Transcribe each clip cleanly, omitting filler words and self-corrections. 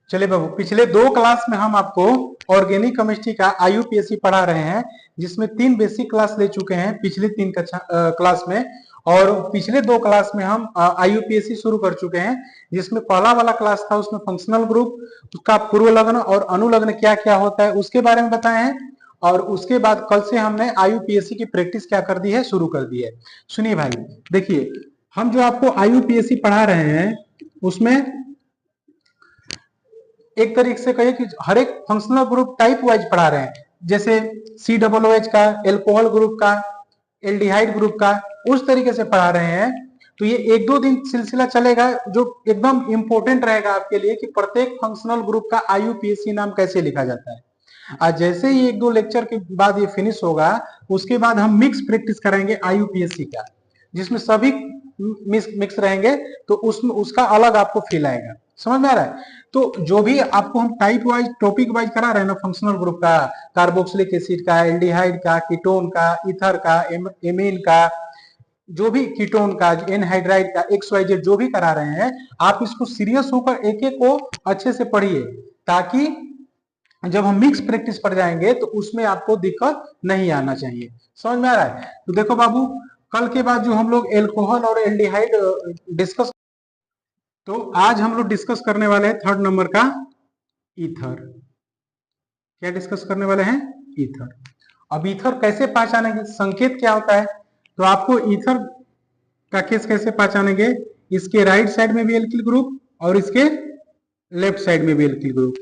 चलिए बाबू, पिछले 2 क्लास में हम आपको ऑर्गेनिक केमिस्ट्री का आईयूपीएसी पढ़ा रहे हैं, जिसमें 3 बेसिक क्लास ले चुके हैं पिछले 3 क्लास में। और पिछले 2 क्लास में हम आईयूपीएसी शुरू कर चुके हैं, जिसमें पहला वाला क्लास था उसमें फंक्शनल ग्रुप, उसका पूर्व लग्न और अनुलग्न क्या क्या होता है उसके बारे में बताए हैं। और उसके बाद कल से हमने आईयूपीएसी की प्रैक्टिस क्या कर दी है, शुरू कर दी है। सुनिए भाई, देखिए हम जो आपको आईयूपीएसी पढ़ा रहे हैं उसमें एक तरीके से कहिए कि हर एक फंक्शनल ग्रुप टाइप वाइज पढ़ा रहे हैं, जैसे COOH का, एल्कोहल ग्रुप का, एल्डिहाइड ग्रुप का, उस तरीके से पढ़ा रहे हैं। तो ये 1-2 दिन सिलसिला चलेगा, जो एकदम इंपॉर्टेंट रहेगा आपके लिए कि प्रत्येक फंक्शनल ग्रुप का आईयूपीएसी नाम कैसे लिखा जाता है। आज जैसे ही 1-2 लेक्चर के बाद ये फिनिश होगा, उसके बाद हम मिक्स प्रैक्टिस कराएंगे आईयूपीएसी का, जिसमें सभी मिक्स रहेंगे, तो उसमें उसका अलग आपको फील आएगा। समझ में आ रहा है? तो जो भी आपको हम टाइप वाइज टॉपिक वाइज करा रहे हैं ना, फंक्शनल ग्रुप का, कार्बोक्सिलिक एसिड का, एल्डिहाइड का, कीटोन का, ईथर का, एमीन का, जो भी कीटोन का, एनहाइड्राइड का, XYZ जो भी करा रहे हैं, आप इसको सीरियस होकर एक एक को अच्छे से पढ़िए, ताकि जब हम मिक्स प्रैक्टिस पर जाएंगे तो उसमें आपको दिक्कत नहीं आना चाहिए। समझ में आ रहा है? तो देखो बाबू, कल के बाद जो हम लोग एल्कोहल और एल्डिहाइड डिस्कस, तो आज हम लोग डिस्कस करने वाले हैं 3rd नंबर का ईथर। क्या डिस्कस करने वाले हैं? ईथर। अब ईथर कैसे पहचानेंगे, संकेत क्या होता है, तो आपको ईथर का केस कैसे पहचानेंगे, इसके राइट साइड में भी एल्किल ग्रुप और इसके लेफ्ट साइड में भी एल्किल ग्रुप।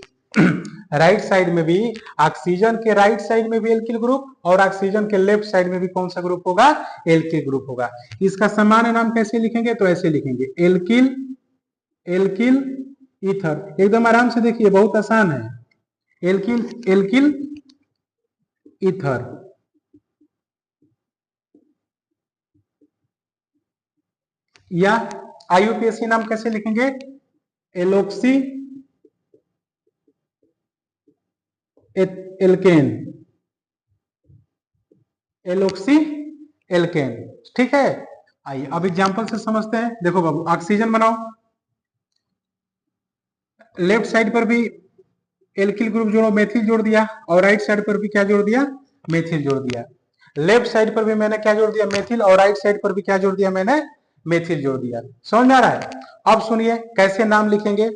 राइट साइड में भी ऑक्सीजन के राइट साइड में भी एल्किल ग्रुप और ऑक्सीजन के लेफ्ट साइड में भी कौन सा ग्रुप होगा? एल्किल ग्रुप होगा। इसका सामान्य नाम कैसे लिखेंगे? तो ऐसे लिखेंगे, एल्किल एल्किल ईथर। एकदम आराम से देखिए, बहुत आसान है। Alkyl alkyl ether. या आईयूपीएसी नाम कैसे लिखेंगे? एलोक्सी एल्केन, एलोक्सी एल्केन। ठीक है, आइए अब एग्जांपल से समझते हैं। देखो बाबू, ऑक्सीजन बनाओ, लेफ्ट साइड पर भी एल्किल ग्रुप जोड़ो, मेथिल जोड़ दिया, और राइट साइड पर भी क्या जोड़ दिया? मेथिल जोड़ दिया। लेफ्ट साइड पर भी मैंने क्या जोड़ दिया? मेथिल, और राइट साइड पर भी क्या जोड़ दिया मैंने? मेथिल जोड़ दिया। समझ में आ रहा है? अब सुनिए कैसे नाम लिखेंगे।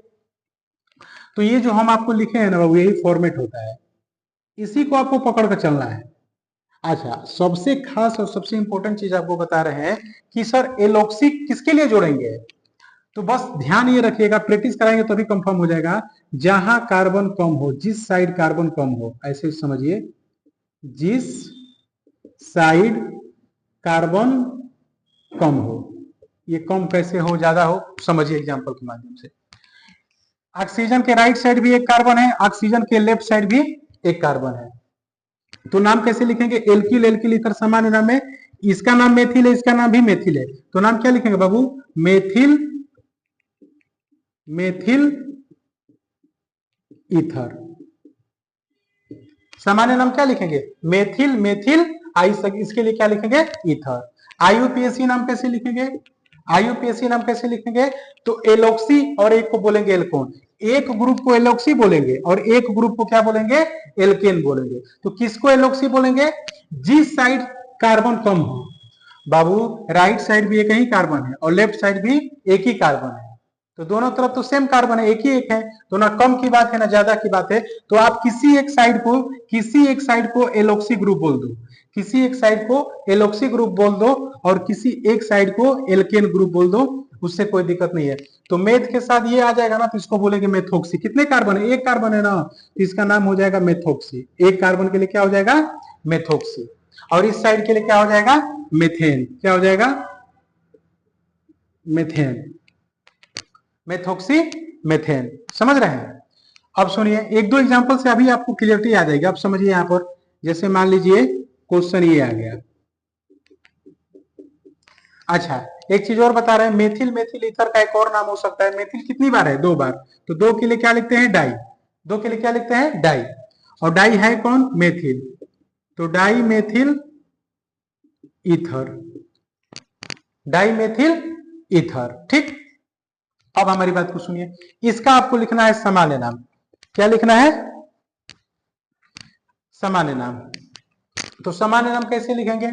तो ये जो हम आपको लिखे हैं ना बाबू, यही फॉर्मेट होता है, इसी को आपको पकड़ कर चलना है। अच्छा, सबसे खास और सबसे इंपॉर्टेंट चीज आपको बता रहे हैं कि सर एलॉक्सी किसके लिए जोड़ेंगे, तो बस ध्यान ये रखिएगा, प्रैक्टिस कराएंगे तो भी कंफर्म हो जाएगा। जहां कार्बन कम हो, जिस साइड कार्बन कम हो, ऐसे समझिए, जिस साइड कार्बन कम हो। ये कम कैसे हो, ज्यादा हो, समझिए एग्जांपल के माध्यम से। ऑक्सीजन के राइट साइड भी एक कार्बन है, ऑक्सीजन के लेफ्ट साइड भी एक कार्बन है, तो नाम कैसे लिखेंगे? एल्किल एल्किल ईथर सामान्य नाम है, इसका नाम मेथिल है, इसका नाम भी मेथिल है, तो नाम क्या लिखेंगे बाबू? Methyl methyl ether. सामान्य नाम क्या लिखेंगे? मेथिल मेथिल इसके लिए क्या लिखेंगे? ईथर। आईयूपीएसी नाम कैसे लिखेंगे? आईयूपीएसी नाम कैसे लिखेंगे? तो एलोक्सी और एक को बोलेंगे एल्कोन, एक ग्रुप को एलोक्सी बोलेंगे और एक ग्रुप को क्या बोलेंगे? एल्केन बोलेंगे। तो किसको एलोक्सी बोलेंगे? जिस साइड कार्बन कम हो। बाबू, राइट साइड भी एक ही कार्बन है और लेफ्ट साइड भी एक ही कार्बन है, तो दोनों तरफ तो सेम कार्बन है, एक ही एक है, तो ना कम की बात है ना ज्यादा की बात है। तो आप किसी एक साइड को एलोक्सी ग्रुप बोल दो, किसी एक साइड को एलोक्सी ग्रुप बोल दो, और किसी एक साइड को एल्केन ग्रुप बोल दो, उससे कोई दिक्कत नहीं है। तो मेथ के साथ ये आ जाएगा ना, तो इसको बोलेंगे मेथोक्सी। कितने कार्बन है? एक कार्बन है ना, तो इसका नाम हो जाएगा मेथोक्सी। एक कार्बन के लिए क्या हो जाएगा? मेथोक्सी। और इस साइड के लिए क्या हो जाएगा? मेथेन। क्या हो जाएगा? Methane, methoxy methane. समझ रहे हैं? अब सुनिए, 1-2 एग्जांपल से अभी आपको क्लियरिटी आ जाएगी। अब समझिए यहां पर, जैसे मान लीजिए क्वेश्चन ये आ गया। अच्छा, एक चीज और बता रहे हैं, मेथिल मेथिल ईथर का एक और नाम हो सकता है। मेथिल कितनी बार है? 2 बार, तो 2 के लिए क्या लिखते हैं? डाई। 2 के लिए क्या लिखते हैं? डाई। और डाई है कौन? मेथिल, तो di methyl ether, di methyl ether. ठीक, अब हमारी बात को सुनिए, इसका आपको लिखना है सामान्य नाम। क्या लिखना है? सामान्य नाम। तो सामान्य नाम कैसे लिखेंगे?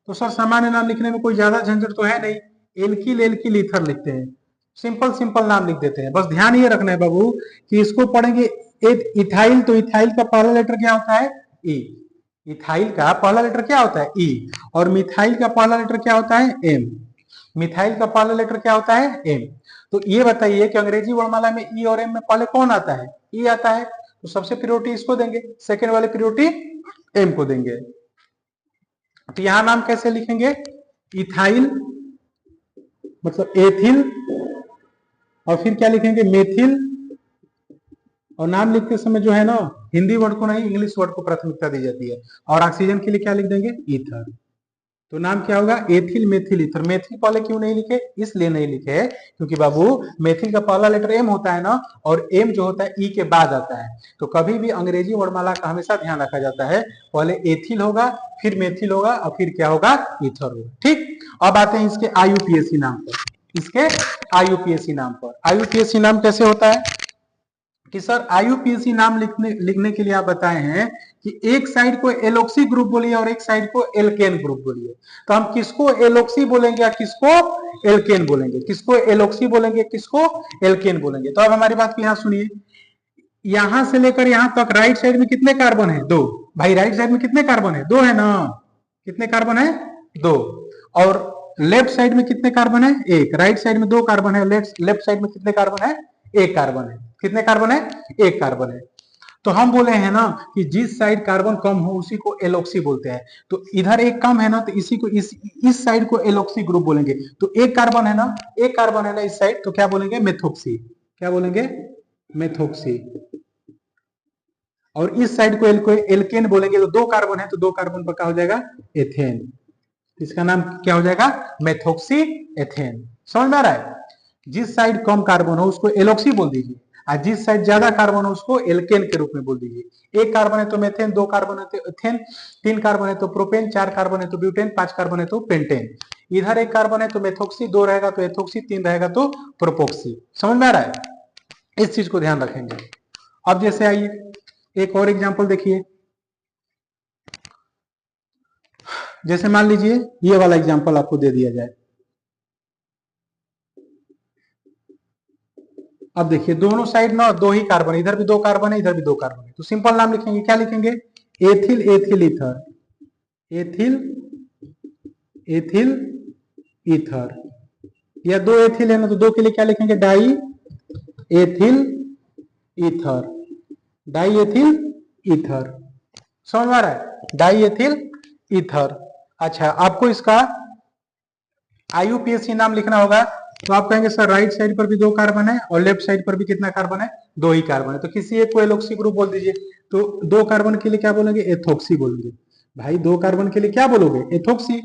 तो सर सामान्य नाम लिखने में कोई ज्यादा झंझट तो है नहीं, एल्किल एल्किल ईथर लिखते हैं, सिंपल सिंपल नाम लिख देते हैं। बस ध्यान ये रखना है बाबू कि इसको पढ़ेंगे इथाइल, तो इथाइल का पहला लेटर क्या होता है? ई। इथाइल का पहला लेटर क्या होता है? ई। और मिथाइल का पहला लेटर क्या होता है? एम। मिथाइल का पहला लेटर क्या होता है? एम। तो ये बताइए कि अंग्रेजी वर्णमाला में ई और एम में पहले कौन आता है? ई आता है, तो सबसे प्रायोरिटी इसको देंगे, सेकेंड वाले प्रायोरिटी एम को देंगे। तो यहां नाम कैसे लिखेंगे? इथाइल मतलब एथिल, और फिर क्या लिखेंगे? मेथिल। और नाम लिखते समय जो है ना, हिंदी वर्ड को नहीं इंग्लिश वर्ड को प्राथमिकता दी जाती है। और ऑक्सीजन के लिए क्या लिख देंगे? ईथर। तो नाम क्या होगा? Ethyl methyl ether. मेथिल पहले क्यों नहीं लिखे? इसलिए नहीं लिखे क्योंकि बाबू मेथिल का पहला लेटर एम होता है ना, और एम जो होता है ई के बाद आता है। तो कभी भी अंग्रेजी वर्णमाला का हमेशा ध्यान रखा जाता है, पहले एथिल होगा, फिर मेथिल होगा, और फिर क्या होगा? ईथर होगा। ठीक, अब आते हैं इसके आईयूपीएसी नाम पर। इसके आईयूपीएसी नाम पर, आईयूपीएसी नाम कैसे होता है कि सर आईयूपीएसी नाम लिखने के लिए आप बताए हैं कि एक साइड को एलोक्सी ग्रुप बोलिए और एक साइड को एल्केन ग्रुप बोलिए। तो हम किसको एलोक्सी बोलेंगे या किसको एल्केन बोलेंगे? किसको एलोक्सी बोलेंगे, किसको एल्केन बोलेंगे? तो अब हमारी बात को यहां सुनिए, यहां से लेकर यहां तक राइट साइड में कितने कार्बन है? दो। भाई राइट साइड में कितने कार्बन है? दो है ना? कितने कार्बन है? दो। और लेफ्ट साइड में कितने कार्बन है? एक। राइट साइड में दो कार्बन है, लेफ्ट साइड में कितने कार्बन है? एक कार्बन है। कितने कार्बन है? एक कार्बन है। तो हम बोले हैं ना कि जिस साइड कार्बन कम हो उसी को एलोक्सी बोलते हैं। तो इधर एक कम है ना, तो इसी को इस साइड को एलोक्सी ग्रुप बोलेंगे। तो एक कार्बन है ना, एक कार्बन है ना इस साइड, तो क्या बोलेंगे? मेथोक्सी। क्या बोलेंगे? मेथोक्सी। और इस साइड को एल्केन बोलेंगे। तो दो कार्बन है, तो दो कार्बन पर क्या हो जाएगा? एथेन। इसका नाम क्या हो जाएगा? Methoxy ethane. समझ में आ रहा है? जिस साइड कम कार्बन हो उसको एलोक्सी बोल दीजिए, और जिस साइड ज्यादा कार्बन हो उसको एल्केन के रूप में बोल दीजिए। एक कार्बन है तो मेथेन, दो कार्बन है तो एथेन, तीन कार्बन है तो प्रोपेन, चार कार्बन है तो ब्यूटेन, पांच कार्बन है तो पेंटेन। इधर एक कार्बन है तो मेथोक्सी, दो रहेगा तो एथोक्सी, तीन रहेगा तो प्रोपोक्सी। समझ में आ रहा है? इस चीज को ध्यान रखेंगे। अब जैसे आइए एक और एग्जांपल देखिए, जैसे मान लीजिए ये वाला एग्जांपल आपको दे दिया जाए। अब देखिए दोनों साइड ना दो ही कार्बन, इधर भी दो कार्बन है, इधर भी दो कार्बन है। तो सिंपल नाम लिखेंगे, क्या लिखेंगे? Ethyl ethyl ether. Ethyl ethyl ether. या दो एथिल है ना, तो दो के लिए क्या लिखेंगे? Die ethyl ether. Die ethyl ether. समझ में आ रहा है? Die ethyl ether. अच्छा, आपको इसका आईयूपीएसी नाम लिखना होगा। तो आप कहेंगे सर राइट साइड पर भी दो कार्बन है और लेफ्ट साइड पर भी कितना कार्बन है? दो ही कार्बन है। तो किसी एक को एलोक्सी ग्रुप बोल दीजिए। तो दो कार्बन के लिए क्या बोलेंगे? एथोक्सी बोलेंगे। भाई दो कार्बन के लिए क्या बोलोगे? एथोक्सी।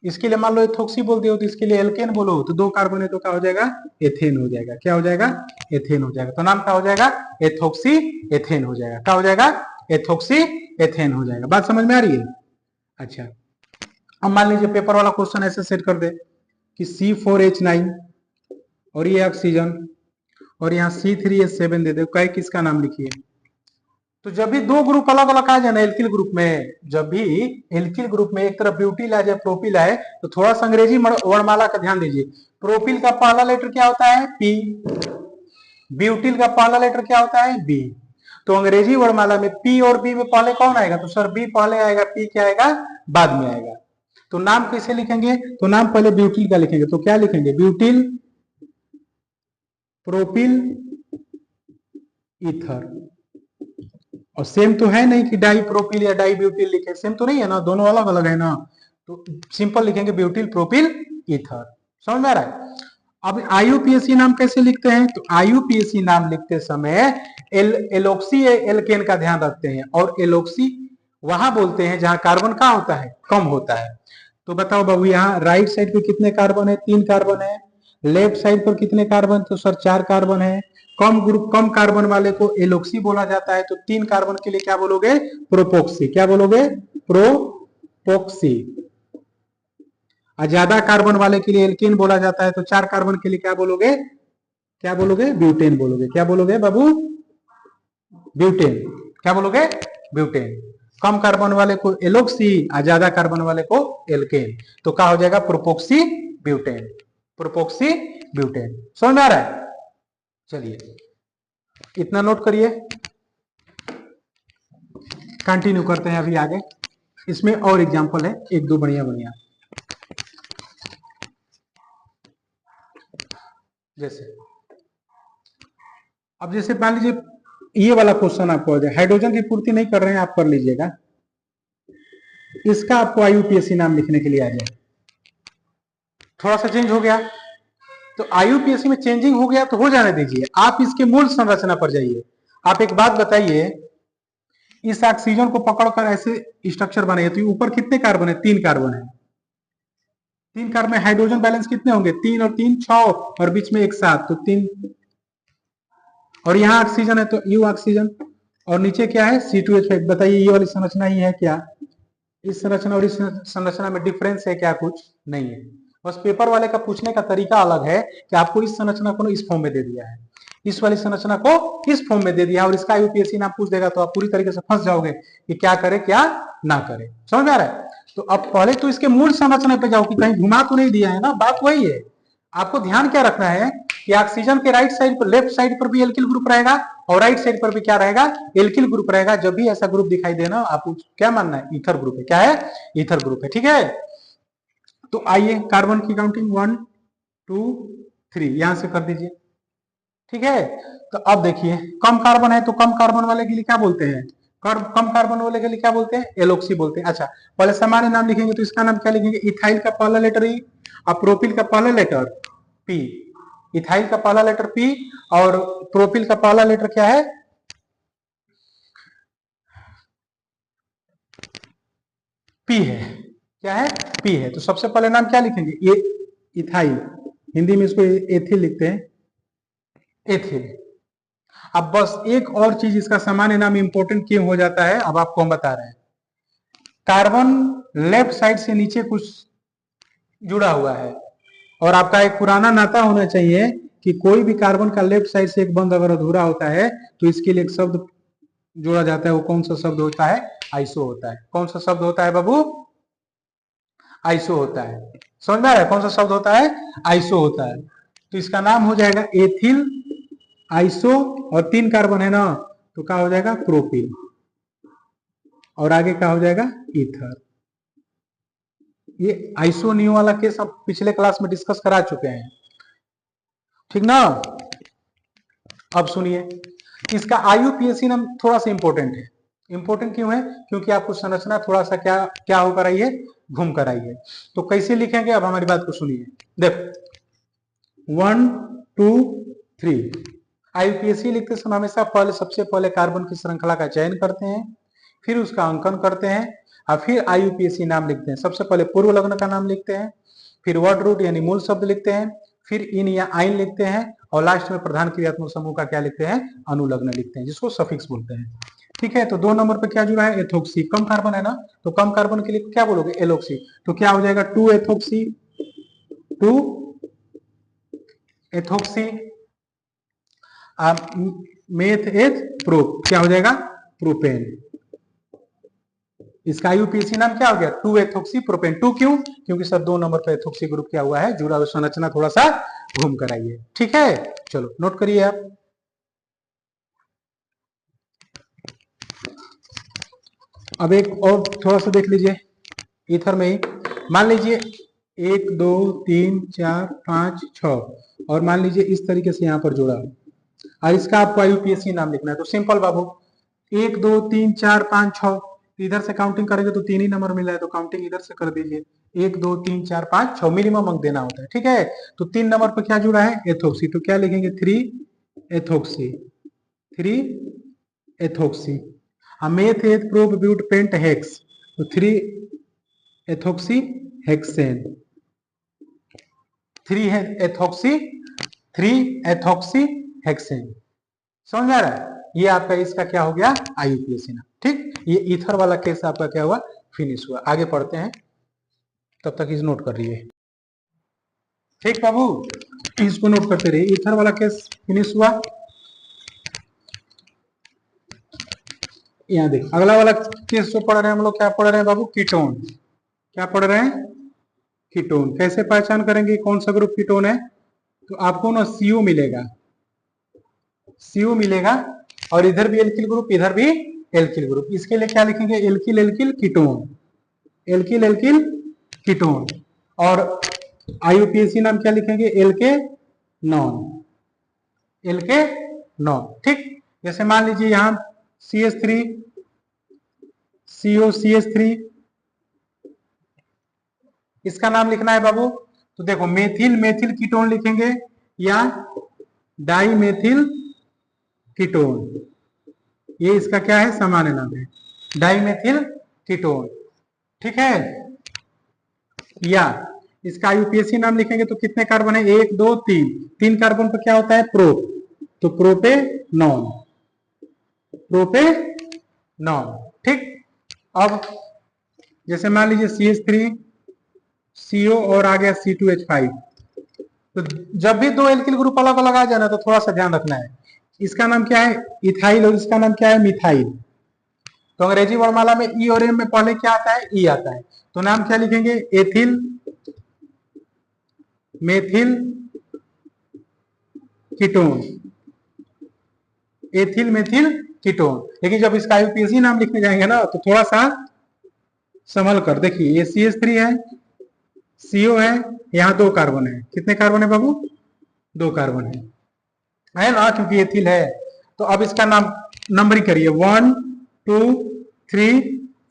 इसके लिए मान लो एथोक्सी बोल दियो, तो इसके लिए एल्केन बोलो, तो दो कार्बन है तो क्या हो जाएगा? एथेन हो जाएगा। क्या हो जाएगा? एथेन हो जाएगा। तो नाम क्या हो जाएगा? एथोक्सी एथेन हो जाएगा। क्या हो जाएगा? एथोक्सी एथेन हो जाएगा। बात समझ में आ रही है? अच्छा, अब मान लीजिए पेपर वाला क्वेश्चन ऐसे सेट कर दे कि C4H9 और ये ऑक्सीजन, और यहाँ C3H7 दे दे, कहे किसका नाम लिखिए। तो जब भी दो ग्रुप अलग अलग आ जाए ना एल्किल ग्रुप में, जब भी एल्किल ग्रुप में एक तरफ ब्यूटिल आ जाए, प्रोपिल आए, तो थोड़ा सा अंग्रेजी वर्णमाला का ध्यान दीजिए। प्रोपिल का पहला लेटर क्या होता है? P। ब्यूटिल का पहला लेटर क्या होता है? B। तो अंग्रेजी वर्णमाला में P और B में पहले कौन आएगा? तो सर B पहले आएगा, P क्या आएगा? बाद में आएगा। तो नाम कैसे लिखेंगे? तो नाम पहले ब्यूटिल का लिखेंगे। तो क्या लिखेंगे? Butyl propyl ether. और सेम तो है नहीं कि डाई प्रोपिल या डाई ब्यूटिल लिखे, सेम तो नहीं है ना, दोनों अलग अलग है ना। तो सिंपल लिखेंगे ब्यूटिल प्रोपिल ईथर। समझ में आ रहा है? अब आईयूपीएसी नाम कैसे लिखते हैं? तो आईयूपीएसी नाम लिखते समय एलोक्सी एल्केन का ध्यान रखते हैं, और एलोक्सी वहां बोलते हैं जहां कार्बन का होता है? कम होता है। तो बताओ बाबू, यहाँ राइट साइड पे कितने कार्बन है? तीन कार्बन है। लेफ्ट साइड पर कितने कार्बन? तो सर चार कार्बन है। कम ग्रुप कम कार्बन वाले को एलोक्सी बोला जाता है। तो तीन कार्बन के लिए क्या बोलोगे? प्रोपोक्सी। क्या बोलोगे? प्रोपोक्सी। और ज्यादा कार्बन वाले के लिए एल्कीन बोला जाता है। तो चार कार्बन के लिए क्या बोलोगे? क्या बोलोगे? ब्यूटेन बोलोगे। क्या बोलोगे बाबू? ब्यूटेन। क्या बोलोगे? ब्यूटेन। कम कार्बन वाले को एलोक्सी और ज्यादा कार्बन वाले को एल्केन। तो क्या हो जाएगा? प्रोपोक्सी ब्यूटेन। प्रोपोक्सी ब्यूटेन। समझ में आ रहा है? चलिए इतना नोट करिए, कंटिन्यू करते हैं अभी आगे। इसमें और एग्जांपल है एक दो बढ़िया बढ़िया। जैसे अब जैसे मान लीजिए ये वाला क्वेश्चन आपको आ जाए, हाइड्रोजन की पूर्ति नहीं कर रहे हैं, आप कर लीजिएगा। इसका आपको आईयूपीएसी नाम लिखने के लिए आ जाए। थोड़ा सा चेंज हो गया तो आईयूपीएसी में चेंजिंग हो गया तो हो जाने दीजिए, आप इसके मूल संरचना पर जाइए। आप एक बात बताइए, इस ऑक्सीजन को पकड़कर ऐसे स्ट्रक्चर बनाइए तो ऊपर कितने कार्बन है? 3 कार्बन है। 3 कार्बन, हाइड्रोजन बैलेंस कितने होंगे? 3 और 3 6, और बीच में एक 7, तो 3। और यहाँ ऑक्सीजन है तो यू ऑक्सीजन, और नीचे क्या है? C2H5। बताइए ये वाली संरचना ही है क्या? इस संरचना और इस संरचना में डिफरेंस है क्या? कुछ नहीं है। बस पेपर वाले का पूछने का तरीका अलग है कि आपको इस संरचना को इस फॉर्म में दे दिया है, इस वाली संरचना को इस फॉर्म में दे दिया, और इसका यूपीएससी नाम पूछ देगा तो आप पूरी तरीके से फंस जाओगे कि क्या करे क्या ना करे। समझ में आ रहा है? तो अब पहले तो इसके मूल संरचना पे जाओ कि कहीं घुमा तो नहीं दिया है ना। बात वही है, आपको ध्यान क्या रखना है कि ऑक्सीजन के राइट साइड पर, लेफ्ट साइड पर भी एल्किल ग्रुप रहेगा और राइट साइड पर भी क्या रहेगा? एल्किल ग्रुप रहेगा। जब भी ऐसा ग्रुप दिखाई देना आपको क्या मानना है? ईथर ग्रुप है। क्या है? ईथर ग्रुप है। ठीक है, तो आइए कार्बन की काउंटिंग 1 2 3 यहां से कर दीजिए। ठीक है, तो अब देखिए कम कार्बन है तो कम कार्बन वाले के लिए क्या बोलते हैं? कम कार्बन वाले के लिए क्या बोलते हैं? एलोक्सी बोलते हैं। अच्छा, पहले सामान्य नाम लिखेंगे तो इसका नाम क्या लिखेंगे? इथाइल का पहला लेटर ई और प्रोपिल का पहला लेटर पी। इथाइल का पहला लेटर पी और प्रोपिल का पहला लेटर क्या है? पी है। क्या है? पी है। तो सबसे पहले नाम क्या लिखेंगे? ये इथाइल, हिंदी में इसको एथिल लिखते हैं, एथिल। अब बस एक और चीज, इसका सामान्य नाम इंपॉर्टेंट क्यों हो जाता है अब आपको हम बता रहे हैं। कार्बन लेफ्ट साइड से नीचे कुछ जुड़ा हुआ है, और आपका एक पुराना नाता होना चाहिए कि कोई भी कार्बन का लेफ्ट साइड से एक बंध अगर अधूरा होता है तो इसके लिए एक शब्द जोड़ा जाता है। वो कौन सा शब्द होता है? आइसो होता है। कौन सा शब्द होता है बाबू? आइसो होता है। समझ में आ रहा है? कौन सा शब्द होता है? आइसो होता है। तो इसका नाम हो जाएगा एथिल आइसो, और 3 कार्बन है ना तो क्या हो जाएगा? प्रोपिल, और आगे क्या हो जाएगा? ईथर। ये आइसो नियो वाला केस हम पिछले क्लास में डिस्कस करा चुके हैं, ठीक ना? अब सुनिए, इसका आईयूपीएसी नाम थोड़ा सा इंपॉर्टेंट है। इंपॉर्टेंट क्यों है? क्योंकि आपको संरचना थोड़ा सा क्या क्या होकर आई है? घूम कर आई है। तो कैसे लिखेंगे? अब हमारी बात को सुनिए। देखो 1 2 3, आईयूपीएसी लिखते समय हमेशा पहले सबसे पहले कार्बन की श्रृंखला का चयन करते हैं, फिर उसका अंकन करते हैं, और फिर आईयूपीएसी नाम लिखते हैं। सबसे पहले पूर्व लग्न का नाम लिखते हैं, फिर वर्ड रूट यानी मूल शब्द लिखते हैं, फिर इन या आइन लिखते हैं, और लास्ट में प्रधान क्रियात्मक समूह का क्या लिखते हैं? अनुलग्न लिखते हैं, जिसको सफिक्स बोलते हैं। ठीक है, तो 2 नंबर पे क्या जुड़ा है? एथोक्सी। कम कार्बन है ना, तो कम कार्बन के लिए क्या बोलोगे? एलोक्सी। तो क्या हो जाएगा? 2 ethoxy, 2 ethoxy meth eth prop, क्या हो जाएगा? प्रोपेन। इसका आईयूपीएसी नाम क्या हो गया? 2 एथोक्सी प्रोपेन। 2 क्यों? क्योंकि सर 2 नंबर पे एथोक्सी ग्रुप क्या हुआ है? जुड़ा हुआ। संरचना थोड़ा सा घूम कर आई है। ठीक है, चलो नोट करिए आप। अब एक और थोड़ा सा देख लीजिए ईथर में ही। मान लीजिए 1 2 3 4 5 6, और मान लीजिए इस तरीके से यहां पर जुड़ा, और इसका आपको आईयूपीएसी नाम लिखना है। तो सिंपल बाबू, 1 2 3 4 5 6, इधर से काउंटिंग करेंगे तो 3 ही नंबर मिला है, तो काउंटिंग इधर से कर दीजिए। 1 2 3 4 5 6 मिनिमम अंक देना होता है। ठीक है, तो 3 नंबर पर क्या जुड़ा है? एथोक्सी। तो क्या लिखेंगे? 3 ethoxy, 3 ethoxy. Meth eth prop but pent hex, तो 3 एथोक्सी हेक्सेन। 3 है एथोक्सी, 3 एथोक्सी हेक्सेन। समझ में आ रहा है? ये आपका इसका क्या हो गया? आईयूपीएसी नाम। ठीक, ये ईथर वाला केस आपका क्या हुआ? फिनिश हुआ। आगे पढ़ते हैं, तब तक इस नोट कर रही है। ठीक बाबू, इसको नोट करते रहिए। ईथर वाला केस फिनिश हुआ। यहाँ देखो अगला वाला केस जो पढ़ रहे हैं हम लोग, क्या पढ़ रहे हैं बाबू? कीटोन। क्या पढ़ रहे हैं? कीटोन। कैसे पहचान करेंगे कौन सा ग्रुप कीटोन है? तो आपको ना सीओ मिलेगा, सीओ मिलेगा, और इधर भी एल्किल ग्रुप, इधर भी एल्किल ग्रुप। इसके लिए क्या लिखेंगे? Alkyl alkyl ketone, alkyl alkyl ketone. और आईयूपीएसी नाम क्या लिखेंगे? Alkanone, alkanone. ठीक, जैसे मान लीजिए यहां CH3 CO CH3, इसका नाम लिखना है बाबू। तो देखो मेथिल मेथिल कीटोन लिखेंगे या डाई मेथिल कीटोन, ये इसका क्या है? सामान्य नाम है, डाई मेथिल कीटोन। ठीक है, या इसका आईयूपीएसी नाम लिखेंगे तो कितने कार्बन है? 1 2 3, 3 कार्बन पर क्या होता है? प्रोप, तो प्रोपेनॉन, प्रोपेनॉन। ठीक, अब जैसे मान लीजिए CH3 CO और आ गया C2H5, तो जब भी दो एल्किल ग्रुप अलग अलग आ जाए ना तो थोड़ा सा ध्यान रखना है। इसका नाम क्या है? इथाइल, और इसका नाम क्या है? मिथाइल। तो अंग्रेजी वर्णमाला में ई और एम में पहले क्या आता है? ई आता है। तो नाम क्या लिखेंगे? Ethyl methyl ketone, ethyl methyl ketone. लेकिन जब इसका आईयूपीएसी नाम लिखने जाएंगे ना तो थोड़ा सा संभल कर देखिए। ये CH3 है, CO है, यहाँ 2 कार्बन है। कितने कार्बन है बाबू? 2 कार्बन है ना, क्योंकि एथिल है। तो अब इसका नाम नंबरिंग करिए, 1 2 3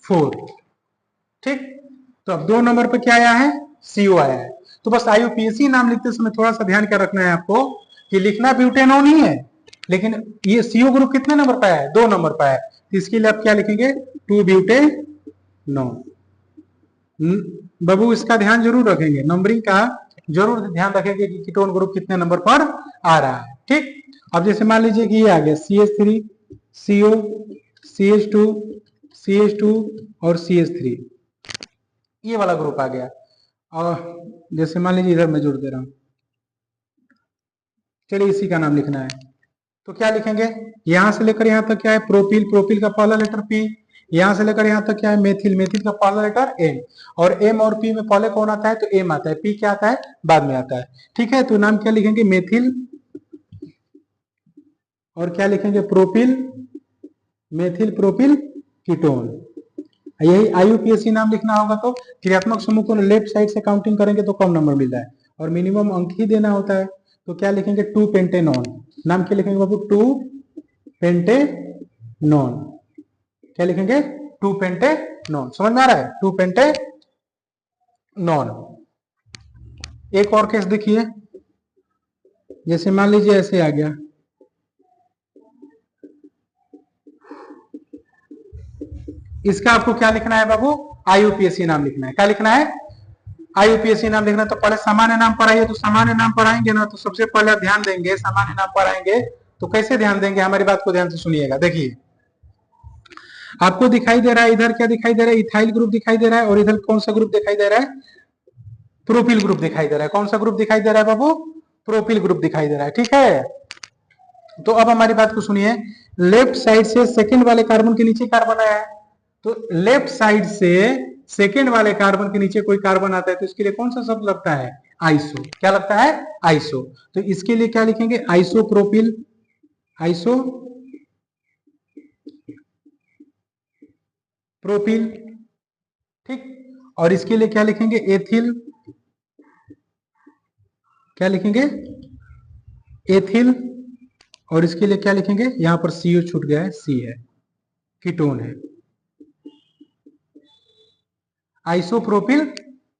4। ठीक, तो अब 2 नंबर पे क्या आया है? CO आया है। तो बस आईयूपीएसी नाम लिखते समय थोड़ा सा ध्यान क्या रखना है आपको कि लिखना ब्यूटेनॉन ही है, लेकिन ये CO ग्रुप कितने नंबर पे है? 2 नंबर पे है। तो इसके लिए आप क्या लिखेंगे? 2 ब्यूटेनॉन। बाबू इसका ध्यान जरूर रखेंगे, नंबरिंग का जरूर ध्यान रखेंगे कि कीटोन ग्रुप कितने नंबर पर आ रहा है। ठीक, अब जैसे मान लीजिए कि ये आ गया CH3 CO CH2 CH2 और CH3, ये वाला ग्रुप आ गया। और जैसे मान लीजिए इधर मैं जोड़ दे रहा हूं, चलिए इसी का नाम लिखना है। तो क्या लिखेंगे? यहां से लेकर यहां तक क्या है? प्रोपिल, प्रोपिल का पहला लेटर P। यहां से लेकर यहां तक क्या है? मेथिल, मेथिल का पहला लेटर M। और M और P में पहले कौन आता है? तो M आता है, P क्या आता है? बाद में आता है। ठीक है, तो नाम क्या लिखेंगे? मेथिल, और क्या लिखेंगे? Propyl, methyl propyl ketone. यही आईयूपीएसी नाम लिखना होगा। तो क्रियात्मक समूह को लेफ्ट साइड से काउंटिंग करेंगे तो कम नंबर मिल रहा है, और मिनिमम अंक ही देना होता है। तो क्या लिखेंगे? 2 पेंटेनॉन। नाम क्या लिखेंगे बाबू? 2 पेंटेनॉन। क्या लिखेंगे? 2 पेंटेनॉन। समझ में आ रहा है? 2 पेंटेनॉन। एक और केस देखिए, जैसे मान लीजिए ऐसे आ गया, इसका आपको क्या लिखना है बाबू? आईयूपीएसी नाम लिखना है। क्या लिखना है? आईयूपीएसी नाम लिखना है। तो पहले सामान्य नाम पर आइए, तो सामान्य नाम पर आएंगे ना तो सबसे पहले आप ध्यान देंगे सामान्य नाम पर आएंगे। तो कैसे ध्यान देंगे? हमारी बात को ध्यान से सुनिएगा। देखिए आपको दिखाई दे रहा है, इधर क्या दिखाई दे रहा है? इथाइल ग्रुप दिखाई दे रहा है, और इधर कौन सा ग्रुप दिखाई दे रहा है? प्रोपिल ग्रुप दिखाई दे रहा है। कौन सा ग्रुप दिखाई दे रहा है बाबू? प्रोपिल ग्रुप दिखाई दे रहा है। ठीक है, तो अब हमारी बात को सुनिए। लेफ्ट साइड से सेकंड वाले कार्बन के नीचे कार्बन आया है, तो लेफ्ट साइड से सेकंड वाले कार्बन के नीचे कोई कार्बन आता है तो इसके लिए कौन सा शब्द लगता है? आइसो। क्या लगता है? आइसो। तो इसके लिए क्या लिखेंगे? Isopropyl, iso propyl. ठीक, और इसके लिए क्या लिखेंगे? एथिल। क्या लिखेंगे? एथिल। और इसके लिए क्या लिखेंगे? यहां पर सीओ छूट गया है, सी है, कीटोन है, आइसोप्रोपिल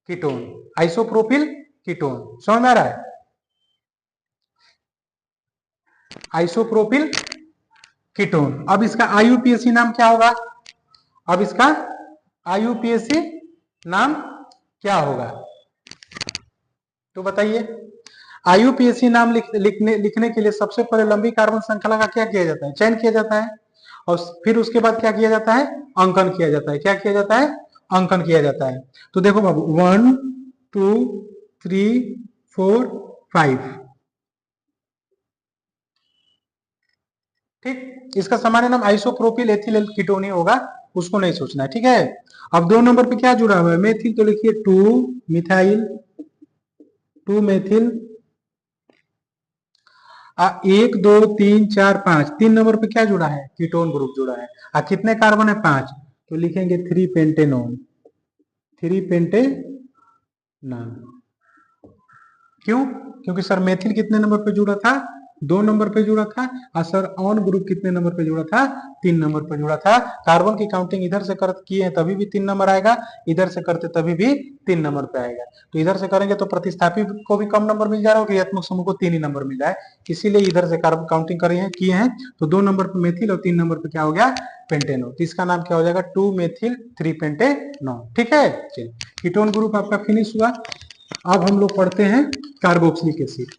कीटोन, आइसोप्रोपिल कीटोन। समझ में आ रहा है? Isopropyl ketone. अब इसका आईयूपीएसी नाम क्या होगा? अब इसका आईयूपीएसी नाम क्या होगा? तो बताइए। आईयूपीएसी नाम लिखने के लिए सबसे पहले लंबी कार्बन श्रृंखला का क्या किया जाता है? चयन किया जाता है, और फिर उसके बाद क्या किया जाता है? अंकन किया जाता है। क्या किया जाता है? अंकन किया जाता है। तो देखो बाबू, 1 2 3 4 5, ठीक, इसका सामान्य नाम आइसोप्रोपिल एथिल कीटोन ही होगा, उसको नहीं सोचना है। ठीक है, अब 2 नंबर पे क्या जुड़ा हुआ है, मेथिल, तो लिखिए 2 मिथाइल 2 मेथिल 1 2 3 4 5, 3 नंबर पे क्या जुड़ा है, कीटोन ग्रुप जुड़ा है। कितने कार्बन है, 5, तो लिखेंगे 3 पेंटेनॉन 3 पेंटेनॉन। क्यों, क्योंकि सर मेथिल कितने नंबर पे जुड़ा था, 2 नंबर पे जुड़ा था, और सर ऑन ग्रुप कितने नंबर पे जुड़ा था, 3 नंबर पे जुड़ा था। कार्बन की काउंटिंग इधर से कर किए हैं तभी भी 3 नंबर आएगा, इधर से करते तभी भी 3 नंबर पे आएगा। तो इधर से करेंगे तो प्रतिस्थापी को भी कम नंबर मिल जा रहा है, क्रियात्मक समूह को 3 ही नंबर मिल जाए, इसीलिए इधर से कार्बन काउंटिंग किए हैं। तो 2 नंबर पे मेथिल और 3 नंबर पे क्या हो गया, पेंटेनॉन, तो इसका नाम क्या हो जाएगा, 2 मेथिल 3 पेंटेनॉन। ठीक है, चलिए कीटोन ग्रुप आपका फिनिश हुआ। अब हम लोग पढ़ते हैं कार्बोक्सिलिक एसिड।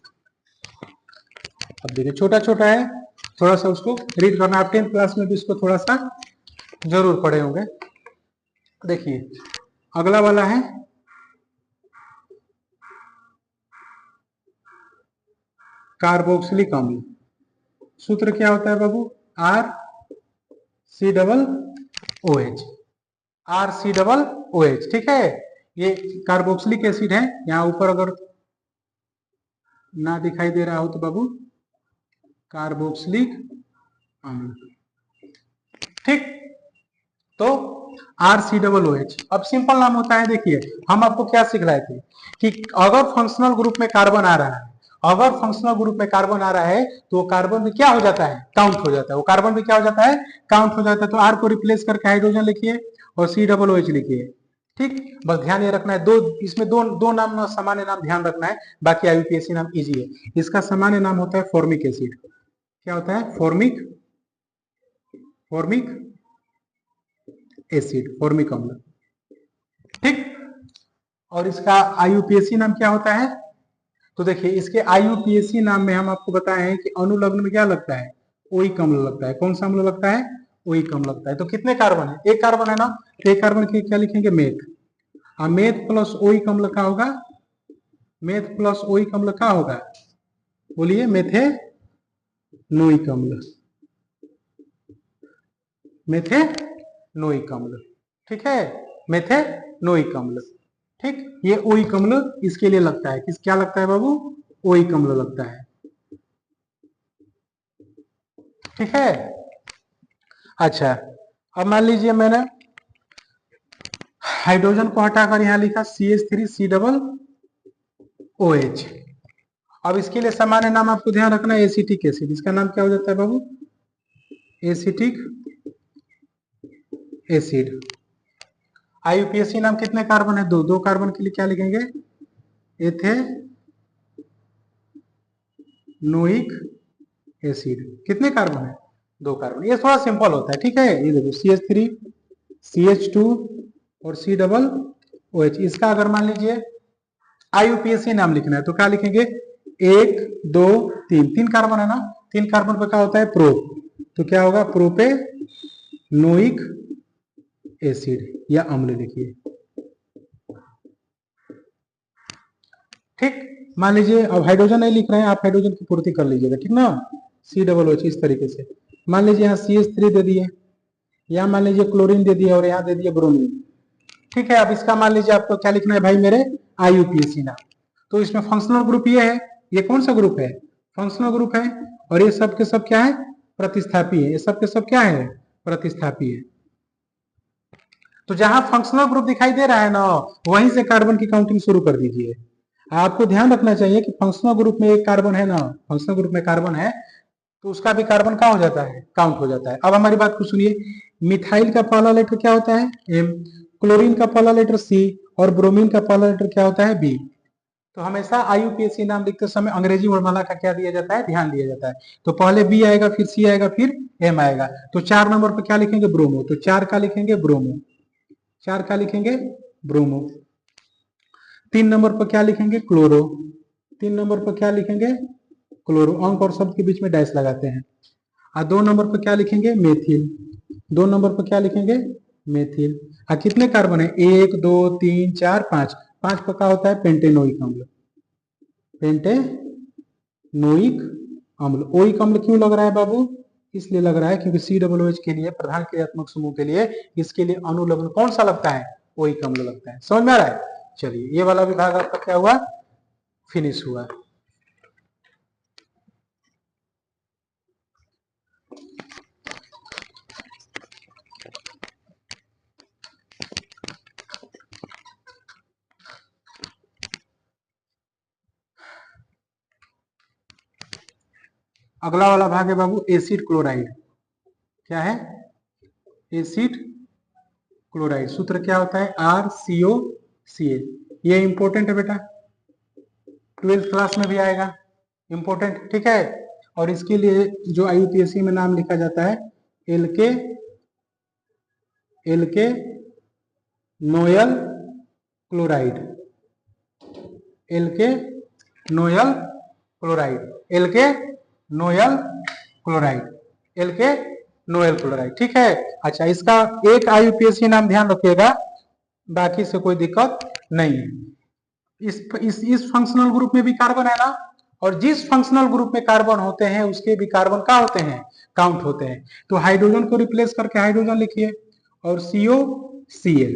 अब देखिए छोटा छोटा है, थोड़ा सा उसको रीड करना, आप 10th क्लास में भी इसको थोड़ा सा जरूर पढ़े होंगे। देखिए अगला वाला है कार्बोक्सिलिक अम्ल। सूत्र क्या होता है बाबू, RCOOH, RCOOH। ठीक है, ये कार्बोक्सिलिक एसिड है, यहाँ ऊपर अगर ना दिखाई दे रहा हो तो बाबू कार्बोक्सिलिक अम्ल। ठीक, तो RCOOH। अब सिंपल नाम होता है, देखिए हम आपको क्या सिखलाए थे कि अगर फंक्शनल ग्रुप में कार्बन आ रहा है, अगर फंक्शनल ग्रुप में कार्बन आ रहा है तो कार्बन भी क्या हो जाता है, काउंट हो जाता है, वो कार्बन भी क्या हो जाता है, काउंट हो जाता है। तो R को रिप्लेस करके हाइड्रोजन लिखिए और COOH लिखिए। ठीक, बस ध्यान ये रखना है, दो इसमें दो नाम सामान्य नाम ध्यान रखना है, बाकी IUPAC नाम इजी है। इसका सामान्य नाम होता है फॉर्मिक एसिड। क्या होता है, फॉर्मिक एसिड, फॉर्मिक अम्ल। ठीक, और इसका IUPAC नाम क्या होता है, तो देखिए इसके IUPAC नाम में हम आपको बताए हैं कि अनुलग्न में क्या लगता है, ओइक अम्ल लगता है। कौन सा अम्ल लगता है, ओइक अम्ल लगता है। तो कितने कार्बन है, एक कार्बन है ना, तो एक कार्बन के क्या लिखेंगे, मेथ। मेथ प्लस ओइक अम्ल का होगा, मेथ प्लस ओइक अम्ल का होगा, बोलिए, मेथेनोइक अम्ल, मेथेनोइक अम्ल। ठीक है, मेथेनोइक अम्ल। ठीक, ये ओइक अम्ल इसके लिए लगता है, किस क्या लगता है बाबू, ओइक अम्ल लगता है। ठीक है, अच्छा अब मान लीजिए मैंने हाइड्रोजन को हटाकर यहां लिखा CH3COOH। अब इसके लिए सामान्य नाम आपको ध्यान रखना है, एसिटिक एसिड। इसका नाम क्या हो जाता है बाबू, एसिटिक एसिड। IUPAC नाम कितने कार्बन है, दो कार्बन के लिए क्या लिखेंगे, एथेनोइक एसिड। कितने कार्बन है, 2 कार्बन। ये थोड़ा सिंपल होता है। ठीक है, ये देखो CH3 CH2 और COOH। इसका अगर मान लीजिए IUPAC नाम लिखना है तो क्या लिखेंगे, 1 2 3, 3 कार्बन है ना, 3 कार्बन पर क्या होता है, प्रो, तो क्या होगा, प्रोपेनोइक एसिड या अम्ल लिखिए। ठीक, मान लीजिए अब हाइड्रोजन नहीं लिख रहे हैं, आप हाइड्रोजन की पूर्ति कर लीजिएगा, ठीक ना, COOH इस तरीके से। मान लीजिए यहाँ CH3 दे दिए, यहाँ मान लीजिए क्लोरीन दे दिया, और यहाँ दे दिया ब्रोमीन। ठीक है, अब इसका मान लीजिए आपको क्या लिखना है भाई मेरे, IUPAC नाम। तो इसमें फंक्शनल ग्रुप ये है, ये कौन सा ग्रुप है, फंक्शनल ग्रुप है, और ये सब के सब क्या है, प्रतिस्थापी है। ये सब के सब क्या है, प्रतिस्थापी है। तो जहां फंक्शनल ग्रुप दिखाई दे रहा है ना, वहीं से कार्बन की काउंटिंग शुरू कर दीजिए। आपको ध्यान रखना चाहिए कि फंक्शनल ग्रुप में एक कार्बन है ना, फंक्शनल ग्रुप में कार्बन है तो उसका भी कार्बन क्या हो जाता है, काउंट हो जाता है। अब हमारी बात को सुनिए, मिथाइल का पहला लेटर क्या होता है, M, क्लोरीन का पहला लेटर C, और ब्रोमीन का पहला लेटर क्या होता है, B। तो हमेशा IUPAC नाम लिखते समय अंग्रेजी वर्णमाला का क्या दिया जाता है, ध्यान दिया जाता है। तो पहले B आएगा, फिर C आएगा, फिर M आएगा। तो 4 नंबर पर क्या लिखेंगे, ब्रोमो, तो 4 का लिखेंगे ब्रोमो, 4 का लिखेंगे ब्रोमो। 3 नंबर पर क्या लिखेंगे, क्लोरो, 3 नंबर पर क्या लिखेंगे, क्लोरो। अंक और शब्द के बीच में डैश लगाते हैं। और 2 नंबर पर क्या लिखेंगे, मेथिल, 2 नंबर पर क्या लिखेंगे, मेथिल। कितने कार्बन है, 1 2 3 4 5, 5 पर क्या होता है, पेंटेनोइक अम्ल, पेंटेनोइक अम्ल। ओइक अम्ल क्यों लग रहा है बाबू, इसलिए लग रहा है क्योंकि COOH के लिए, प्रधान क्रियात्मक समूह के लिए, इसके लिए अनुलग्न कौन सा लगता है, ओइक अम्ल लगता है। समझ में आ रहा है? चलिए ये वाला विभाग आपका क्या हुआ, फिनिश हुआ। अगला वाला भाग है बाबू एसिड क्लोराइड। क्या है, एसिड क्लोराइड। सूत्र क्या होता है, RCOCl। ये इंपॉर्टेंट है बेटा, 12th क्लास में भी आएगा, इंपॉर्टेंट, ठीक है। और इसके लिए जो IUPAC में नाम लिखा जाता है, alkanoyl chloride, alkanoyl chloride, alkanoyl chloride, alkanoyl chloride, ठीक है। अच्छा, इसका एक IUPAC नाम ध्यान रखिएगा, बाकी से कोई दिक्कत नहीं है। इस फंक्शनल ग्रुप में भी कार्बन है ना, और जिस फंक्शनल ग्रुप में कार्बन होते हैं उसके भी कार्बन क्या होते हैं, काउंट होते हैं। तो हाइड्रोजन को रिप्लेस करके हाइड्रोजन लिखिए और COCl।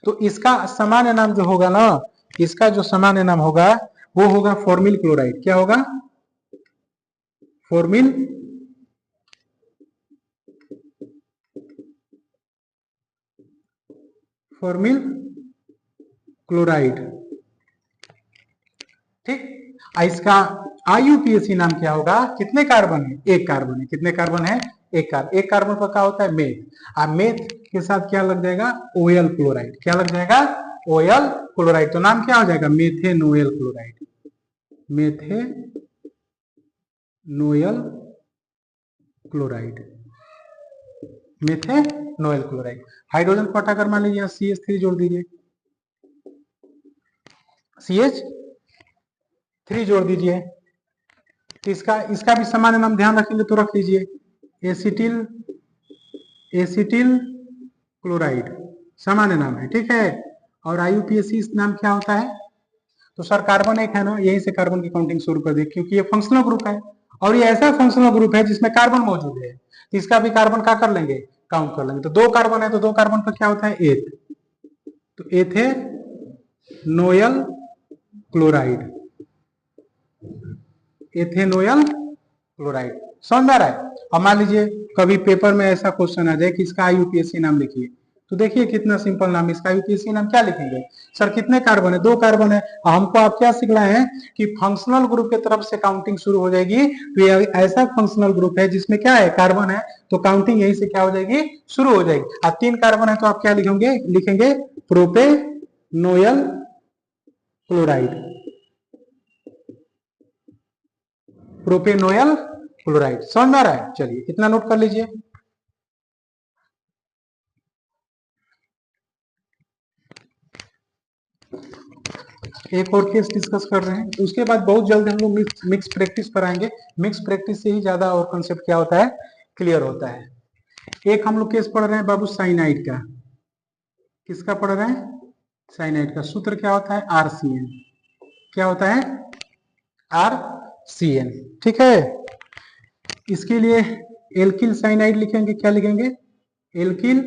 तो इसका सामान्य नाम जो होगा ना, इसका जो सामान्य नाम होगा वो होगा फॉर्मिल क्लोराइड। क्या होगा, फॉर्मिल फॉर्मिल क्लोराइड, ठीक। इसका IUPAC नाम क्या होगा, कितने कार्बन है, एक कार्बन है। कितने कार्बन है, एक कार्बन। एक कार्बन पर क्या होता है, मेथ। अब मेथ के साथ क्या लग जाएगा, OL क्लोराइड। क्या लग जाएगा, OL क्लोराइड। तो नाम क्या हो जाएगा, मेथेनोयल क्लोराइड, मेथेनोयल क्लोराइड, मेथेनोयल क्लोराइड। हाइड्रोजन को हटाकर मान लीजिए CH3 जोड़ दीजिए, CH3 जोड़ दीजिए। तो इसका भी सामान्य नाम ध्यान रखेंगे तो रख लीजिए, एसिटिल क्लोराइड, सामान्य नाम है, ठीक है। और IUPAC नाम क्या होता है, तो सर कार्बन एक है ना, यहीं से कार्बन की काउंटिंग शुरू कर दी, क्योंकि ये फंक्शनल ग्रुप है और ये ऐसा फंक्शनल ग्रुप है जिसमें कार्बन मौजूद है। तो इसका भी कार्बन क्या कर लेंगे, काउंट कर लेंगे। तो दो कार्बन है, तो दो कार्बन पर क्या होता है, एथ। तो एथेनोयल क्लोराइड, एथेनोयल क्लोराइड। समझ में आ रहा है? अब मान लीजिए कभी पेपर में ऐसा क्वेश्चन आ जाए कि इसका IUPAC नाम लिखिए, तो देखिए कितना सिंपल नाम। इसका IUPAC नाम क्या लिखेंगे, सर कितने कार्बन है, दो कार्बन है। हमको आप क्या सिखलाए हैं कि फंक्शनल ग्रुप की तरफ से काउंटिंग शुरू हो जाएगी। तो ये ऐसा फंक्शनल ग्रुप है जिसमें क्या है, कार्बन है, तो काउंटिंग यहीं से क्या हो जाएगी, शुरू हो जाएगी। अब तीन कार्बन है तो आप क्या लिखेंगे प्रोपेनोयल क्लोराइड, प्रोपेनोयल क्लोराइड। समझ में आ रहा है? चलिए इतना नोट कर लीजिए। एक और केस डिस्कस कर रहे हैं, उसके बाद बहुत जल्द हम लोग मिक्स प्रैक्टिस पर आएंगे। मिक्स प्रैक्टिस से ही ज्यादा और कंसेप्ट क्या होता है, क्लियर होता है। एक हम लोग केस पढ़ रहे हैं बाबू साइनाइड का। किसका पढ़ रहे हैं, साइनाइड का। सूत्र क्या होता है, RCN। क्या होता है, RCN, ठीक है। इसके लिए एल्किल साइनाइड लिखेंगे, क्या लिखेंगे, एल्किल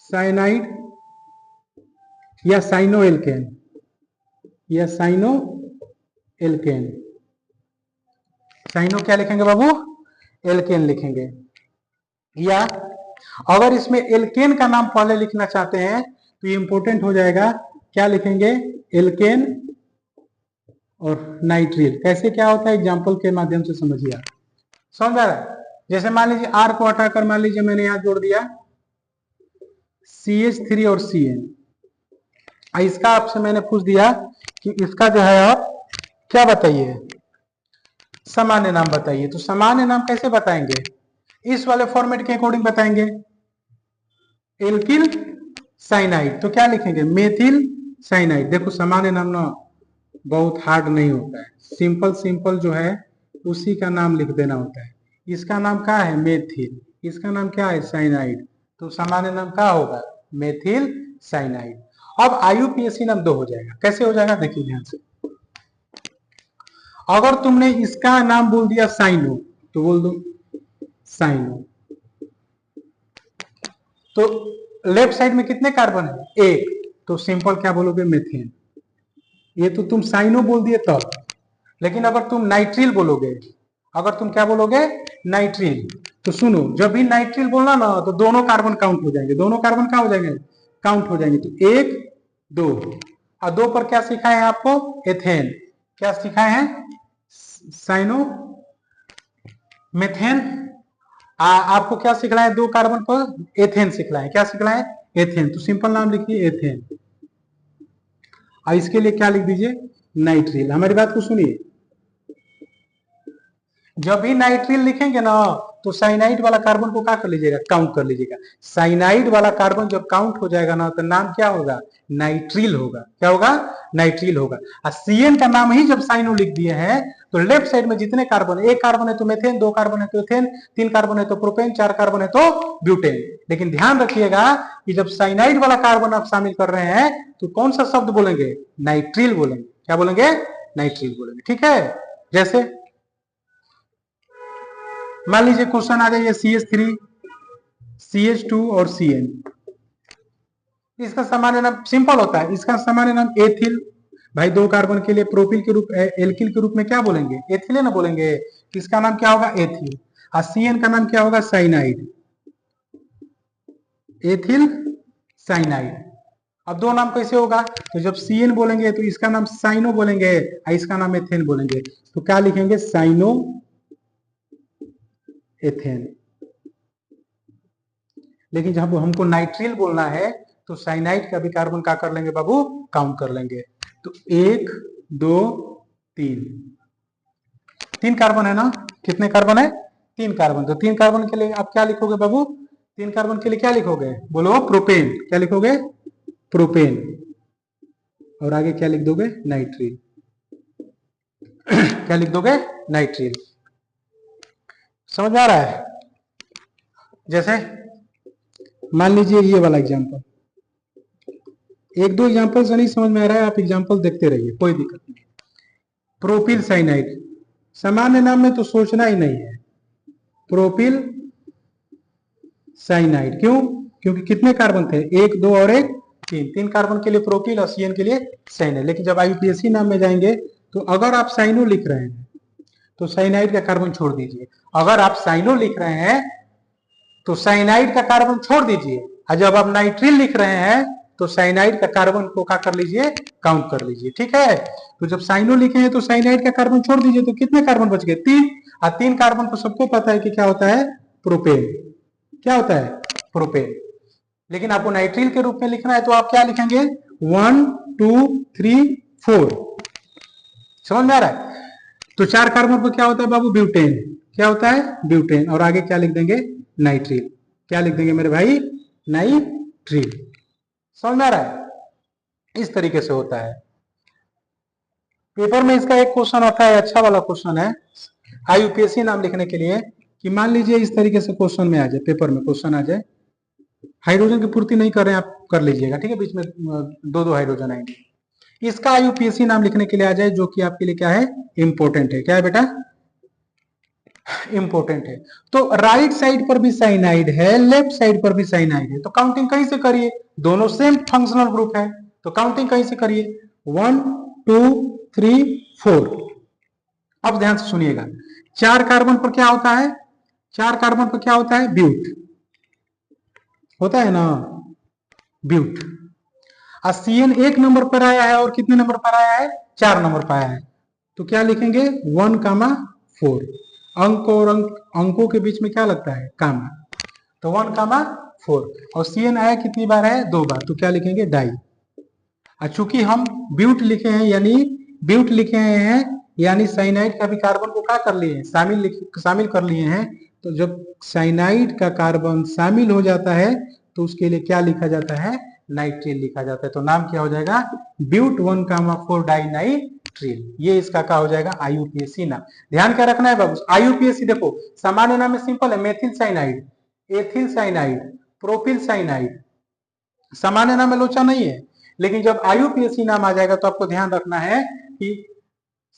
साइनाइड या साइनो एल्केन, या साइनो एल्केन। साइनो क्या लिखेंगे बाबू, एल्केन लिखेंगे। या अगर इसमें एल्केन का नाम पहले लिखना चाहते हैं तो ये इंपॉर्टेंट हो जाएगा, क्या लिखेंगे, एल्केन और नाइट्रिल। कैसे क्या होता है, एग्जांपल के माध्यम से समझिए आप। समझ आ रहा है? जैसे मान लीजिए R को हटाकर मान लीजिए मैंने यहां जोड़ दिया CH3 और CN। इसका आपसे मैंने पूछ दिया कि इसका जो है आप क्या बताइए, सामान्य नाम बताइए। तो सामान्य नाम कैसे बताएंगे, इस वाले फॉर्मेट के अकॉर्डिंग बताएंगे, एल्किल साइनाइड। तो क्या लिखेंगे, मेथिल साइनाइड। देखो सामान्य नाम ना बहुत हार्ड नहीं होता है, सिंपल सिंपल जो है उसी का नाम लिख देना होता है। इसका नाम क्या है, मेथिल। इसका नाम क्या है, साइनाइड। तो सामान्य नाम क्या होगा, मेथिल साइनाइड। अब IUPAC नाम दो हो जाएगा। कैसे हो जाएगा, देखिए ध्यान से। अगर तुमने इसका नाम बोल दिया साइनो, तो बोल दो साइनो। तो लेफ्ट साइड में कितने कार्बन है? एक, तो सिंपल क्या बोलोगे? मेथेन। ये तो तुम साइनो बोल दिए तब, लेकिन अगर तुम नाइट्रिल बोलोगे, अगर तुम क्या बोलोगे? नाइट्रिल, तो सुनो, जब भी नाइट्रिल बोलना ना तो दोनों कार्बन काउंट हो जाएंगे, दोनों कार्बन क्या हो जाएंगे? काउंट हो जाएंगे। तो एक, दो, और दो पर क्या सिखाए हैं आपको? एथेन। क्या सिखाए हैं? Cyano methane. आपको क्या सिखलाए? दो कार्बन पर एथेन सिखलाए। क्या सिखलाए? एथेन। तो सिंपल नाम लिखिए एथेन, और इसके लिए क्या लिख दीजिए? नाइट्रिल। हमारी बात को सुनिए, जब भी नाइट्रिल लिखेंगे ना तो साइनाइड वाला कार्बन को क्या कर लीजिएगा? काउंट कर लीजिएगा। साइनाइड वाला कार्बन जब काउंट हो जाएगा ना तो नाम क्या होगा? नाइट्रिल होगा। क्या होगा? नाइट्रिल होगा। और सीएन का नाम ही जब साइनो लिख दिए हैं तो लेफ्ट साइड में जितने कार्बन, एक कार्बन है तो मेथेन, दो कार्बन है तो एथेन, तीन कार्बन है तो प्रोपेन, चार कार्बन है तो ब्यूटेन। लेकिन ध्यान रखिएगा कि जब साइनाइड वाला कार्बन आप शामिल कर रहे हैं तो कौन सा शब्द बोलेंगे? नाइट्रिल बोलेंगे। क्या बोलेंगे? नाइट्रिल बोलेंगे। ठीक है। जैसे मान लीजिए क्वेश्चन आ जाइए CH3, CH2 और CN। इसका सामान्य नाम सिंपल होता है, इसका सामान्य नाम एथिल। भाई दो कार्बन के लिए प्रोपिल के रूप, एल्किल के रूप में क्या बोलेंगे? एथिल ना बोलेंगे। इसका नाम क्या होगा? एथिल। और CN का नाम क्या होगा? साइनाइड। Ethyl cyanide. अब दो नाम कैसे होगा? तो जब CN बोलेंगे तो इसका नाम साइनो बोलेंगे और इसका नाम एथेन बोलेंगे। तो क्या लिखेंगे? Cyano ethane. लेकिन जब हमको नाइट्रिल बोलना है तो साइनाइड का भी कार्बन का कर लेंगे बाबू? काउंट कर लेंगे। तो एक, दो, तीन, तीन कार्बन है ना? कितने कार्बन है? तीन कार्बन। तो तीन कार्बन के लिए आप क्या लिखोगे बाबू? तीन कार्बन के लिए क्या लिखोगे? बोलो प्रोपेन। क्या लिखोगे? प्रोपेन। और आगे क्या लिख दोगे? नाइट्रिल। क्या लिख दोगे? नाइट्रिल। समझ में आ रहा है? जैसे मान लीजिए ये वाला एग्जांपल, एक दो एग्जांपल से नहीं समझ में आ रहा है, आप एग्जांपल देखते रहिए, कोई दिक्कत नहीं। प्रोपिल साइनाइड, सामान्य नाम में तो सोचना ही नहीं है। Propyl cyanide. क्यों? क्योंकि कितने कार्बन थे? एक, दो और एक, तीन। तीन कार्बन के लिए प्रोपिल और CN के लिए साइनाइड। लेकिन जब IUPAC नाम में जाएंगे तो अगर आप साइनो लिख रहे हैं तो साइनाइड का कार्बन छोड़ दीजिए। अगर आप साइनो लिख रहे हैं तो साइनाइड का कार्बन छोड़ दीजिए, और जब आप नाइट्रिल लिख रहे हैं तो साइनाइड का कार्बन को क्या कर लीजिए? काउंट कर लीजिए। ठीक है। तो जब साइनो लिखे हैं तो साइनाइड का कार्बन छोड़ दीजिए, तो कितने कार्बन बच गए? तीन। और तीन कार्बन को सबको पता है कि क्या होता है? प्रोपेन। क्या होता है? प्रोपेन। लेकिन आपको नाइट्रिल के रूप में लिखना है तो आप क्या लिखेंगे? 1 2 3 4। समझ में आ रहा है? तो चार कार्बन पर क्या होता है बाबू? ब्यूटेन। क्या होता है? ब्यूटेन। और आगे क्या लिख देंगे? नाइट्रिल। क्या लिख देंगे मेरे भाई? नाइट्रिल। समझ में आ रहा है? इस तरीके से होता है। पेपर में इसका एक क्वेश्चन आता है, अच्छा वाला क्वेश्चन है IUPAC नाम लिखने के लिए, कि मान लीजिए इस तरीके से क्वेश्चन में आ जाए, पेपर में क्वेश्चन आ जाए, हाइड्रोजन की पूर्ति नहीं कर रहे हैं आप, कर लीजिएगा। ठीक है। बीच में दो दो हाइड्रोजन आएंगे। इसका IUPAC नाम लिखने के लिए आ जाए, जो कि आपके लिए क्या है? इंपोर्टेंट है। क्या है बेटा? इंपोर्टेंट है। तो राइट साइड पर भी साइनाइड है, लेफ्ट साइड पर भी साइनाइड है, तो काउंटिंग कहीं से करिए। दोनों सेम फंक्शनल ग्रुप है, तो काउंटिंग कहीं से करिए। 1 2 3 4। अब ध्यान से सुनिएगा, चार कार्बन पर क्या होता है? चार कार्बन पर क्या होता है? ब्यूट होता है ना? ब्यूट। और CN एक नंबर पर आया है, और कितने नंबर पर आया है? 4 नंबर पर आया है। तो क्या लिखेंगे? 1,4। अंक और अंकों के बीच में क्या लगता है? कामा। तो 1,4। और CN आया कितनी बार है? 2 बार। तो क्या लिखेंगे? डाई। और चूंकि हम ब्यूट लिखे हैं, यानी ब्यूट लिखे हैं, यानी साइनाइड का भी कार्बन को क्या कर लिए हैं? शामिल कर लिए हैं। तो जब साइनाइड का कार्बन शामिल हो जाता है तो उसके लिए क्या लिखा जाता है? नाइट्रिल लिखा जाता है। तो नाम क्या हो जाएगा? But 1,4 di nitrile. ये इसका क्या हो जाएगा? IUPAC नाम। ध्यान क्या रखना है बाबू? IUPAC देखो, सामान्य नाम में सिंपल है, methyl cyanide, ethyl cyanide, propyl cyanide. सामान्य नाम में लोचा नहीं है। लेकिन जब IUPAC नाम आ जाएगा तो आपको ध्यान रखना है कि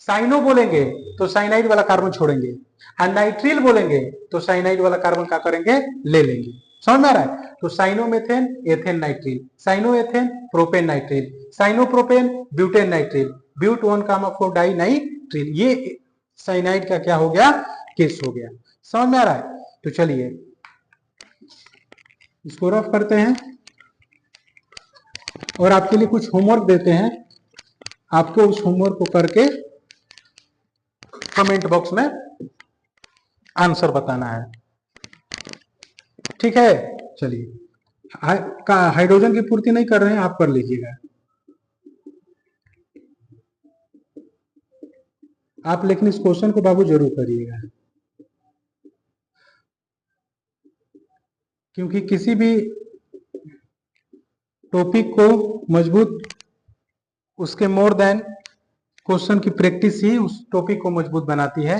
साइनो बोलेंगे तो साइनाइड वाला कार्बन छोड़ेंगे, और नाइट्रिल बोलेंगे तो साइनाइड वाला कार्बन क्या करेंगे, ले लेंगे। समझ में आ रहा है? तो cyanomethane, ethane nitrile, cyano ethane, propane nitrile, cyano propane, butane nitrile, but 1,4 di nitrile, ये साइनाइड का क्या हो गया, केस हो गया। समझ में आ रहा है? तो चलिए इसको रफ करते हैं और आपके लिए कुछ होमवर्क देते हैं, आपको उस होमवर्क को करके कमेंट बॉक्स में आंसर बताना है, ठीक है? चलिए हाइड्रोजन की पूर्ति नहीं कर रहे हैं, आप कर लीजिएगा, आप लेकिन इस क्वेश्चन को बाबू जरूर करिएगा, क्योंकि किसी भी टॉपिक को मजबूत, उसके मोर देन क्वेश्चन की प्रैक्टिस ही उस टॉपिक को मजबूत बनाती है।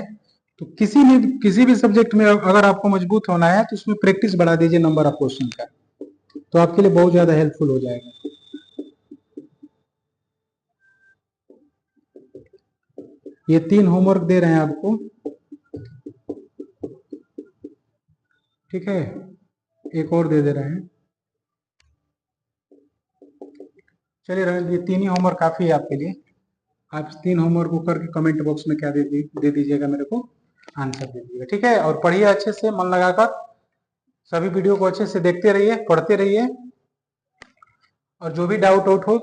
तो किसी भी सब्जेक्ट में अगर आपको मजबूत होना है तो उसमें प्रैक्टिस बढ़ा दीजिए नंबर ऑफ क्वेश्चन का, तो आपके लिए बहुत ज्यादा हेल्पफुल हो जाएगा। ये 3 होमवर्क दे रहे हैं आपको, ठीक है? एक और दे रहे हैं, चलिए रहने, ये 3 ही होमवर्क काफी है आपके लिए। आप 3 होमवर्क को करके कमेंट बॉक्स में क्या दे दीजिएगा, मेरे को आंसर दे दीजिएगा, ठीक है? और पढ़िए अच्छे से, मन लगाकर सभी वीडियो को अच्छे से देखते रहिए, पढ़ते रहिए, और जो भी डाउट आउट हो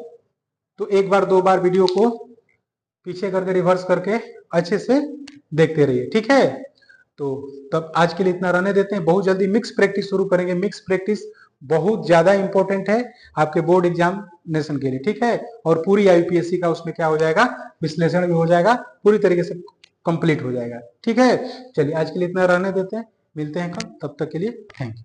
तो एक बार 2 बार वीडियो को पीछे करके रिवर्स करके अच्छे से देखते रहिए, ठीक है? तो तब आज के लिए इतना रहने देते हैं, बहुत जल्दी मिक्स प्रैक्टिस शुरू करेंगे। मिक्स प्रैक्टिस बहुत ज्यादा इंपॉर्टेंट है आपके बोर्ड एग्जामिनेशन के लिए, ठीक है? और पूरी आईपीएससी का उसमें क्या हो जाएगा, विश्लेषण भी हो जाएगा, पूरी तरीके से कंप्लीट हो जाएगा, ठीक है? चलिए आज के लिए इतना रहने देते हैं, मिलते हैं कल, तब तक के लिए थैंक यू।